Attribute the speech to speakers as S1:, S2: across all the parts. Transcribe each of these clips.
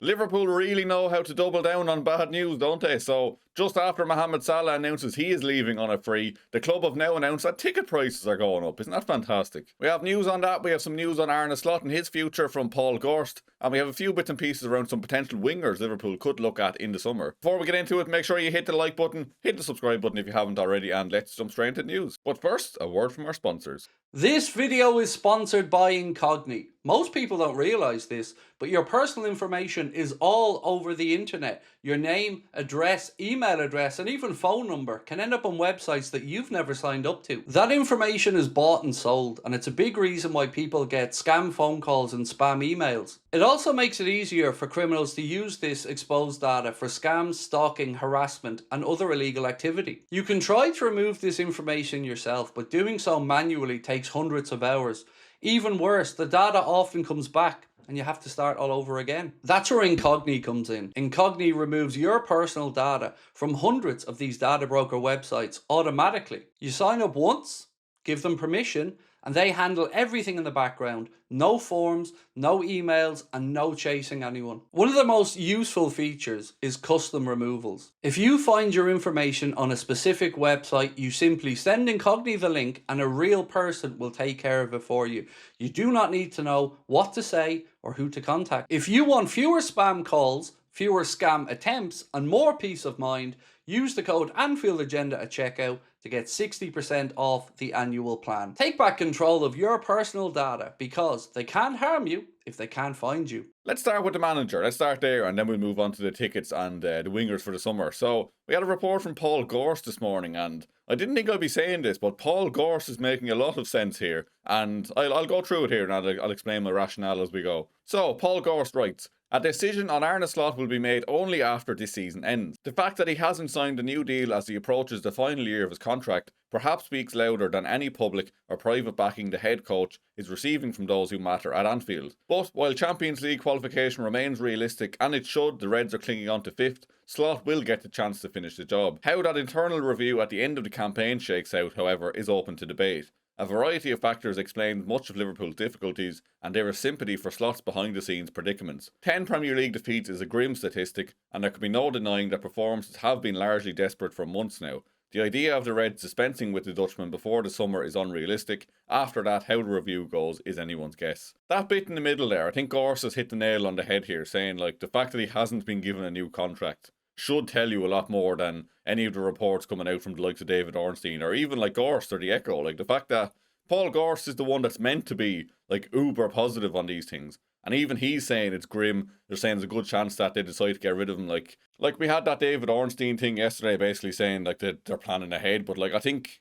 S1: Liverpool really know how to double down on bad news, don't they? So, just after Mohamed Salah announces he is leaving on a free, the club have now announced that ticket prices are going up. Isn't that fantastic? We have news on that. We have some news on Arne Slot and his future from Paul Gorst. And we have a few bits and pieces around some potential wingers Liverpool could look at in the summer. Before we get into it, make sure you hit the like button, hit the subscribe button if you haven't already, and let's jump straight into the news. But first, a word from our sponsors.
S2: This video is sponsored by Incognito. Most people don't realize this, but your personal information is all over the internet. Your name, address, email address, and even phone number can end up on websites that you've never signed up to. That information is bought and sold, and it's a big reason why people get scam phone calls and spam emails. It also makes it easier for criminals to use this exposed data for scams, stalking, harassment, and other illegal activity. You can try to remove this information yourself, but doing so manually takes hundreds of hours. Even worse, the data often comes back and you have to start all over again. That's where Incognito comes in. Incognito removes your personal data from hundreds of these data broker websites automatically. You sign up once, give them permission, and they handle everything in the background. No forms, no emails, and no chasing anyone. One of the most useful features is custom removals. If you find your information on a specific website, you simply send Incognito the link and a real person will take care of it for you. You do not need to know what to say or who to contact. If you want fewer spam calls, fewer scam attempts, and more peace of mind, use the code Anfield Agenda at checkout to get 60% off the annual plan. Take back control of your personal data because they can't harm you if they can't find you.
S1: Let's start with the manager. Let's start there and then we'll move on to the tickets and the wingers for the summer. So, we had a report from Paul Gorst this morning, and I didn't think I'd be saying this, but Paul Gorst is making a lot of sense here, and I'll go through it here and I'll explain my rationale as we go. So, Paul Gorst writes, a decision on Arne Slot will be made only after this season ends. The fact that he hasn't signed a new deal as he approaches the final year of his contract perhaps speaks louder than any public or private backing the head coach is receiving from those who matter at Anfield. But while Champions League qualification remains realistic, and it should, the Reds are clinging on to 5th, Slot will get the chance to finish the job. How that internal review at the end of the campaign shakes out, however, is open to debate. A variety of factors explain much of Liverpool's difficulties, and there is sympathy for Slot's behind-the-scenes predicaments. 10 Premier League defeats is a grim statistic, and there can be no denying that performances have been largely desperate for months now. The idea of the Reds dispensing with the Dutchman before the summer is unrealistic. After that, how the review goes is anyone's guess. That bit in the middle there, I think Gorst has hit the nail on the head here, saying like the fact that he hasn't been given a new contract should tell you a lot more than any of the reports coming out from the likes of David Ornstein or even like Gorst or the Echo. Like the fact that Paul Gorst is the one that's meant to be like uber positive on these things, and even he's saying it's grim. They're saying there's a good chance that they decide to get rid of him. Like we had that David Ornstein thing yesterday, basically saying like that they're planning ahead. But like I think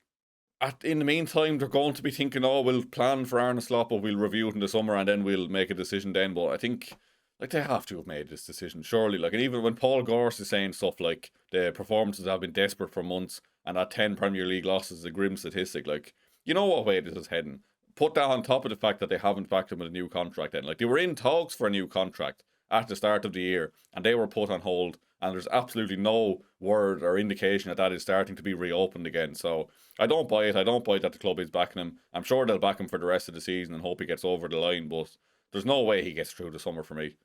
S1: in the meantime they're going to be thinking, oh, we'll plan for Arne Slot, but we'll review it in the summer and then we'll make a decision then. But I think like they have to have made this decision, surely. Like, and even when Paul Gorst is saying stuff like the performances have been desperate for months and that 10 Premier League losses is a grim statistic, like, you know what way this is heading. Put that on top of the fact that they haven't backed him with a new contract then. Like, they were in talks for a new contract at the start of the year and they were put on hold, and there's absolutely no word or indication that that is starting to be reopened again. So I don't buy it. I don't buy that the club is backing him. I'm sure they'll back him for the rest of the season and hope he gets over the line, but there's no way he gets through the summer for me.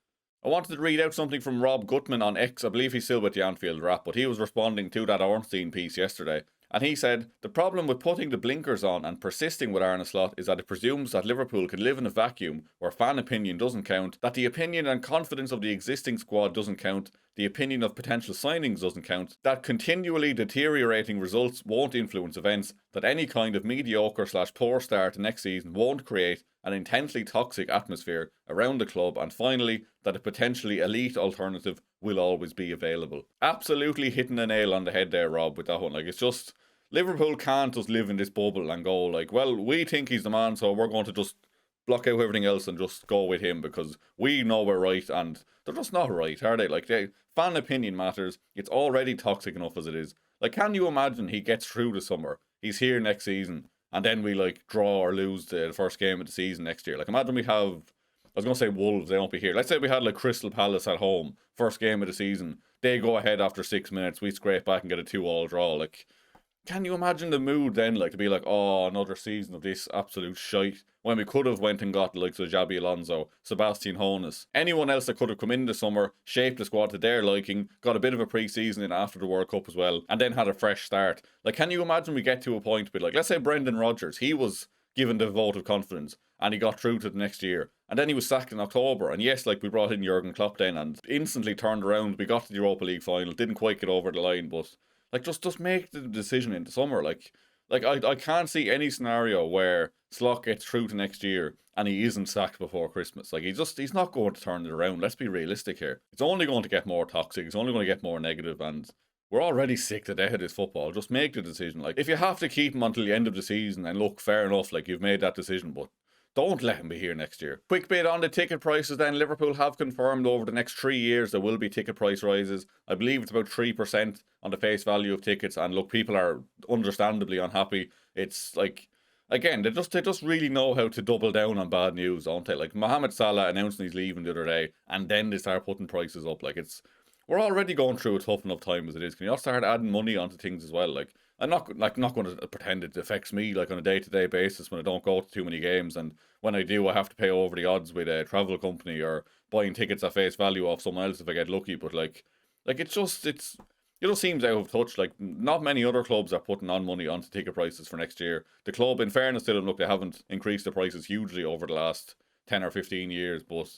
S1: I wanted to read out something from Rob Gutman on X. I believe he's still with the Anfield Wrap, but he was responding to that Ornstein piece yesterday. And he said, the problem with putting the blinkers on and persisting with Arne Slot is that it presumes that Liverpool can live in a vacuum where fan opinion doesn't count, that the opinion and confidence of the existing squad doesn't count, the opinion of potential signings doesn't count, that continually deteriorating results won't influence events, that any kind of mediocre/poor start next season won't create an intensely toxic atmosphere around the club, and finally, that a potentially elite alternative will always be available. Absolutely hitting the nail on the head there, Rob, with that one. Like, it's just, Liverpool can't just live in this bubble and go like, well, we think he's the man, so we're going to just block out everything else and just go with him because we know we're right, and they're just not right, are they? Like, fan opinion matters. It's already toxic enough as it is. Like, can you imagine he gets through the summer, he's here next season, and then we like draw or lose the first game of the season next year? Like, imagine we have, I was going to say Wolves, they won't be here. Let's say we had like Crystal Palace at home, first game of the season. They go ahead after 6 minutes, we scrape back and get a 2-2 draw. Like, Can you imagine the mood then, like, to be like, oh, another season of this absolute shite, when we could have went and got the likes of Xabi Alonso, Sebastian Hoeneß, anyone else that could have come in the summer, shaped the squad to their liking, got a bit of a pre-season in after the World Cup as well, and then had a fresh start. Like, can you imagine we get to a point with, like, let's say Brendan Rodgers, he was given the vote of confidence, and he got through to the next year, and then he was sacked in October, and yes, like, we brought in Jurgen Klopp then, and instantly turned around, we got to the Europa League final, didn't quite get over the line, but like, just make the decision in the summer. I can't see any scenario where Slot gets through to next year and he isn't sacked before Christmas. Like, he's not going to turn it around. Let's be realistic here. It's only going to get more toxic. It's only going to get more negative, and we're already sick to death of this football. Just make the decision. Like, if you have to keep him until the end of the season, and look, fair enough, like, you've made that decision, but don't let him be here next year. Quick bit on the ticket prices then. Liverpool have confirmed over the next 3 years there will be ticket price rises. I believe it's about 3% on the face value of tickets. And look, people are understandably unhappy. It's like, again, they just really know how to double down on bad news, don't they? Like, Mohamed Salah announcing he's leaving the other day, and then they start putting prices up. Like, we're already going through a tough enough time as it is. Can you all start adding money onto things as well? Like, I'm not going to pretend it affects me like on a day-to-day basis when I don't go to too many games, and when I do, I have to pay over the odds with a travel company or buying tickets at face value off someone else if I get lucky. But it just seems out of touch. Like, not many other clubs are putting on money onto ticket prices for next year. The club, in fairness to them, look, they haven't increased the prices hugely over the last 10 or 15 years, but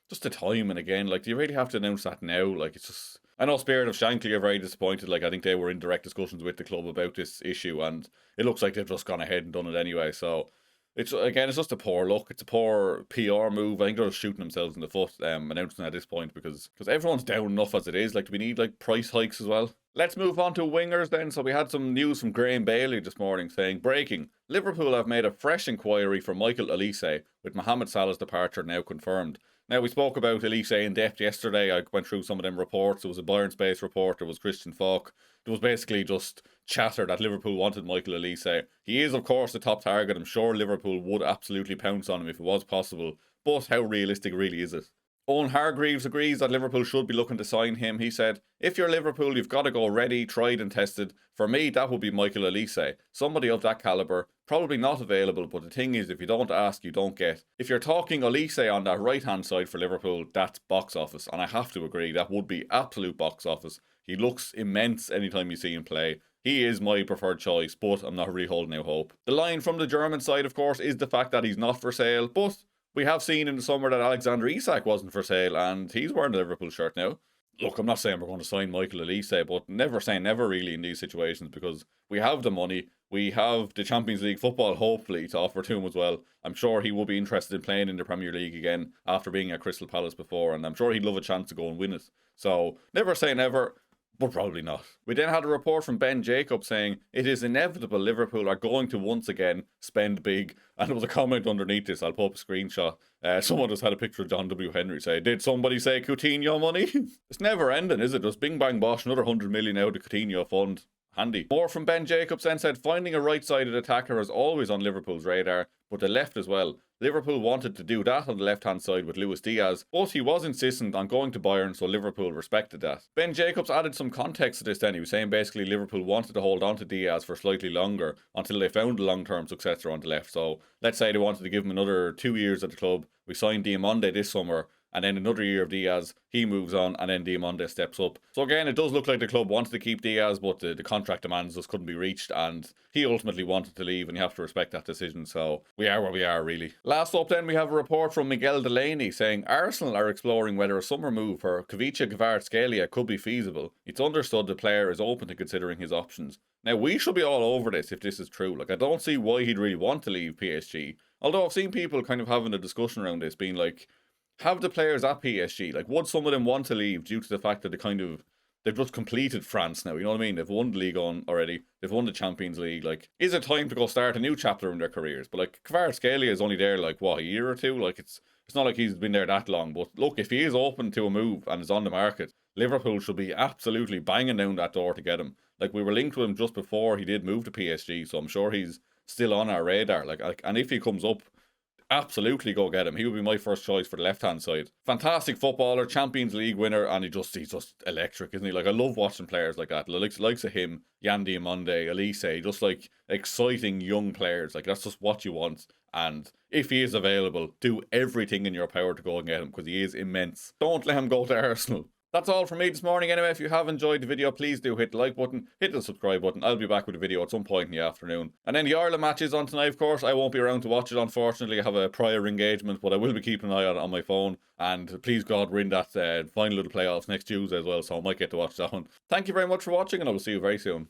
S1: just the time, and again, like, do you really have to announce that now? Like, it's just, I know Spirit of Shankly are very disappointed. Like, I think they were in direct discussions with the club about this issue, and it looks like they've just gone ahead and done it anyway. So it's just a poor look. It's a poor PR move. I think they're just shooting themselves in the foot, announcing at this point, because everyone's down enough as it is. Like, do we need like price hikes as well? Let's move on to wingers then. So we had some news from Graham Bailey this morning saying, breaking, Liverpool have made a fresh inquiry for Michael Olise, with Mohamed Salah's departure now confirmed. Now, we spoke about Elise in depth yesterday. I went through some of them reports. There was a Bayern Space report. There was Christian Falk. There was basically just chatter that Liverpool wanted Michael Elise. He is, of course, the top target. I'm sure Liverpool would absolutely pounce on him if it was possible. But how realistic really is it? Owen Hargreaves agrees that Liverpool should be looking to sign him. He said, if you're Liverpool, you've got to go ready, tried and tested. For me, that would be Michael Elise. Somebody of that calibre. Probably not available, but the thing is, if you don't ask, you don't get. If you're talking Elise on that right-hand side for Liverpool, that's box office. And I have to agree, that would be absolute box office. He looks immense anytime you see him play. He is my preferred choice, but I'm not really holding out hope. The line from the German side, of course, is the fact that he's not for sale, but we have seen in the summer that Alexander Isak wasn't for sale, and he's wearing a Liverpool shirt now. Look, I'm not saying we're going to sign Michael Elise, but never say never really in these situations, because we have the money, we have the Champions League football hopefully to offer to him as well. I'm sure he will be interested in playing in the Premier League again after being at Crystal Palace before, and I'm sure he'd love a chance to go and win it. So never say never, but probably not. We then had a report from Ben Jacobs saying it is inevitable Liverpool are going to once again spend big, and there was a comment underneath this. I'll put up a screenshot. Someone just had a picture of John W. Henry say, did somebody say Coutinho money? It's never ending, is it? Just bing bang bosh, another 100 million out of the Coutinho fund. Handy. More from Ben Jacobs then said, finding a right-sided attacker is always on Liverpool's radar, but the left as well. Liverpool wanted to do that on the left-hand side with Luis Diaz, but he was insistent on going to Bayern, so Liverpool respected that. Ben Jacobs added some context to this then. He was saying basically Liverpool wanted to hold on to Diaz for slightly longer until they found a long-term successor on the left. So let's say they wanted to give him another 2 years at the club. We signed Diamande this summer, and then another year of Diaz, he moves on, and then Diamande steps up. So again, it does look like the club wanted to keep Diaz, but the contract demands just couldn't be reached, and he ultimately wanted to leave, and you have to respect that decision. So we are where we are, really. Last up then, we have a report from Miguel Delaney saying Arsenal are exploring whether a summer move for Kavica Kvaratskhelia could be feasible. It's understood the player is open to considering his options. Now, we should be all over this if this is true. Like, I don't see why he'd really want to leave PSG. Although I've seen people kind of having a discussion around this, being like, have the players at PSG, like, would some of them want to leave due to the fact that they've just completed France now, you know what I mean? They've won the league on already, they've won the Champions League, like, is it time to go start a new chapter in their careers? But like, Kvaratskhelia is only there like, what, a year or two? Like, it's not like he's been there that long, but look, if he is open to a move and is on the market, Liverpool should be absolutely banging down that door to get him. Like, we were linked with him just before he did move to PSG, so I'm sure he's still on our radar, like, and if he comes up, Absolutely go get him. He would be my first choice for the left-hand side. Fantastic footballer, Champions League winner, and he's just electric, isn't he? Like, I love watching players like that. Likes of him, Yandy Amonde, Elise, just like exciting young players. Like, that's just what you want. And if he is available, do everything in your power to go and get him, because he is immense. Don't let him go to Arsenal. That's all from me this morning anyway. If you have enjoyed the video, please do hit the like button, hit the subscribe button. I'll be back with a video at some point in the afternoon. And then the Ireland match is on tonight, of course. I won't be around to watch it, unfortunately. I have a prior engagement, but I will be keeping an eye on it on my phone. And please God, we're in that final of the playoffs next Tuesday as well, so I might get to watch that one. Thank you very much for watching, and I will see you very soon.